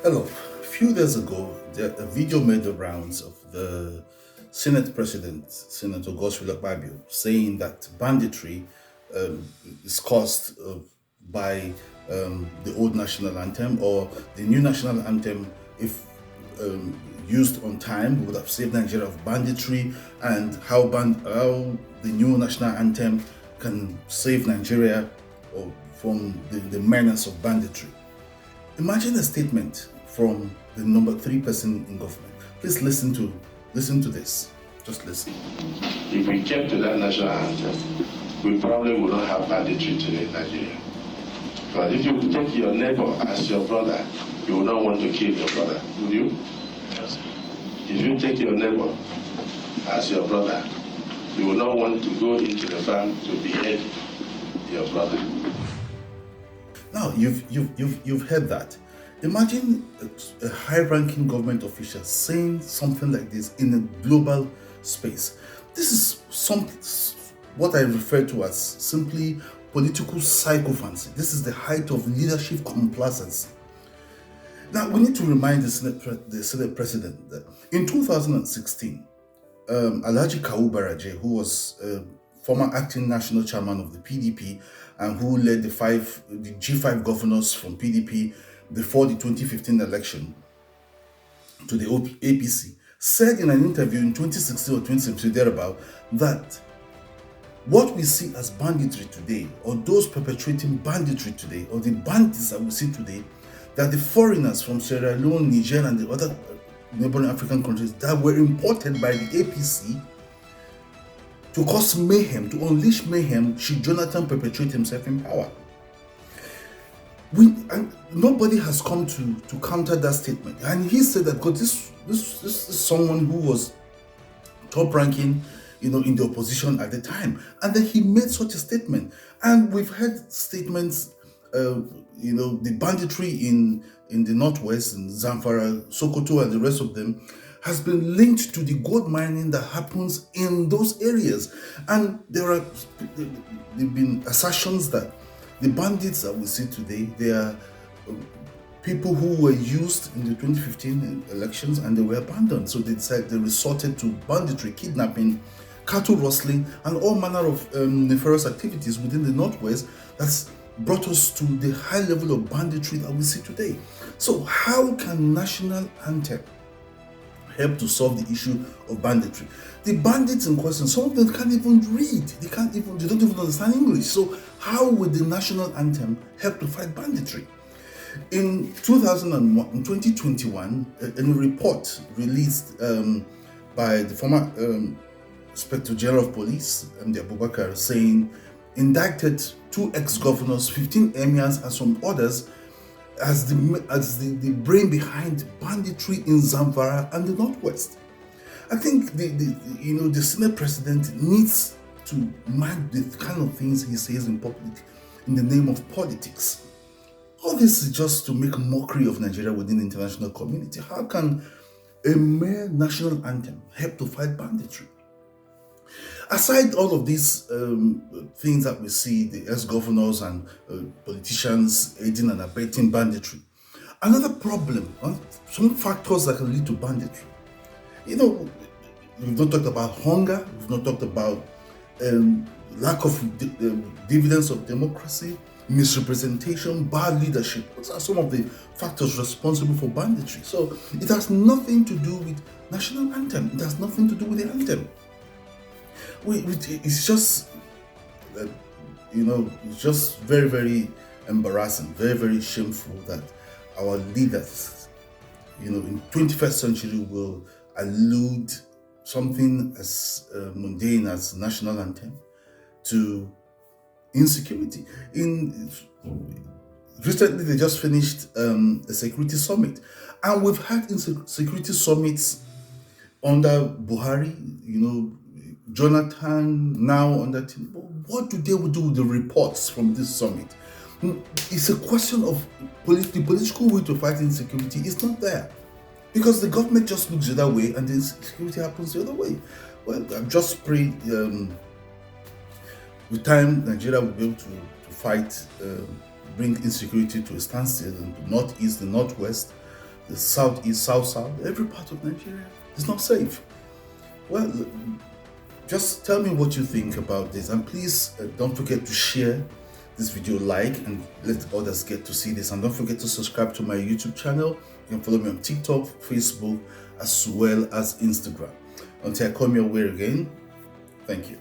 Hello. A few days ago, a video made the rounds of the Senate President, Senator Godswill Akpabio, saying that banditry um, is caused by the old national anthem or the new national anthem, if used on time, would have saved Nigeria of banditry, and how the new national anthem can save Nigeria from the menace of banditry. Imagine a statement from the number three person in government. Please listen to this. Just listen. If we kept to that national anthem, we probably would not have banditry today in Nigeria. But if you take your neighbor as your brother, you will not want to kill your brother, would you? Yes. If you take your neighbor as your brother, you will not want to go into the farm to behead your brother. Now you've heard that. Imagine a high-ranking government official saying something like this in a global space. This is what I refer to as simply political psychophancy. This is the height of leadership complacency. Now we need to remind the Senate President that in 2016, Alhaji Kawu Baraje, who was former acting national chairman of the PDP and who led the G5 governors from PDP before the 2015 election to the APC, said in an interview in 2016 or 2017 thereabout that what we see as banditry today, or those perpetrating banditry today, or the bandits that we see today, that the foreigners from Sierra Leone, Niger, and the other neighboring African countries that were imported by the APC to cause mayhem, to unleash mayhem, should Jonathan perpetrate himself in power. Nobody has come to counter that statement, and he said that because this is someone who was top ranking, in the opposition at the time, and then he made such a statement. And we've heard statements, the banditry in the northwest, in Zamfara, Sokoto, and the rest of them, has been linked to the gold mining that happens in those areas, and there've been assertions that the bandits that we see today, they are people who were used in the 2015 elections and they were abandoned. So they resorted to banditry, kidnapping, cattle rustling, and all manner of nefarious activities within the Northwest that's brought us to the high level of banditry that we see today. So how can national anthem help to solve the issue of banditry? The bandits in question, some of them can't even read. They don't even understand English. So how would the national anthem help to fight banditry? In 2021, in a report released by the former Inspector General of Police, MD Abubakar, saying indicted 2 ex-governors, 15 emirs, and some others as the brain behind banditry in Zamfara and the Northwest. I think the Senate President needs to mind the kind of things he says in public in the name of politics. All this is just to make mockery of Nigeria within the international community. How can a mere national anthem help to fight banditry? Aside all of these things that we see, the ex-governors and politicians aiding and abetting banditry, another problem, some factors that can lead to banditry. We've not talked about hunger, we've not talked about lack of dividends of democracy, misrepresentation, bad leadership. Those are some of the factors responsible for banditry. So it has nothing to do with national anthem. It has nothing to do with the anthem. It's just, it's just very, very embarrassing, very, very shameful that our leaders, in 21st century will allude something as mundane as national anthem to insecurity. Recently, they just finished a security summit, and we've had security summits under Buhari, Jonathan, now under Tinubu. What do they do with the reports from this summit? It's a question of the political will to fight insecurity is not there, because the government just looks the other way and the insecurity happens the other way. Well, I've just prayed with time Nigeria will be able to fight, bring insecurity to a standstill in the northeast, the northwest, the southeast, south, every part of Nigeria is not safe. Well, just tell me what you think about this, and please don't forget to share this video, like, and let others get to see this. And don't forget to subscribe to my YouTube channel. You can follow me on TikTok, Facebook, as well as Instagram. Until I come your way again, thank you.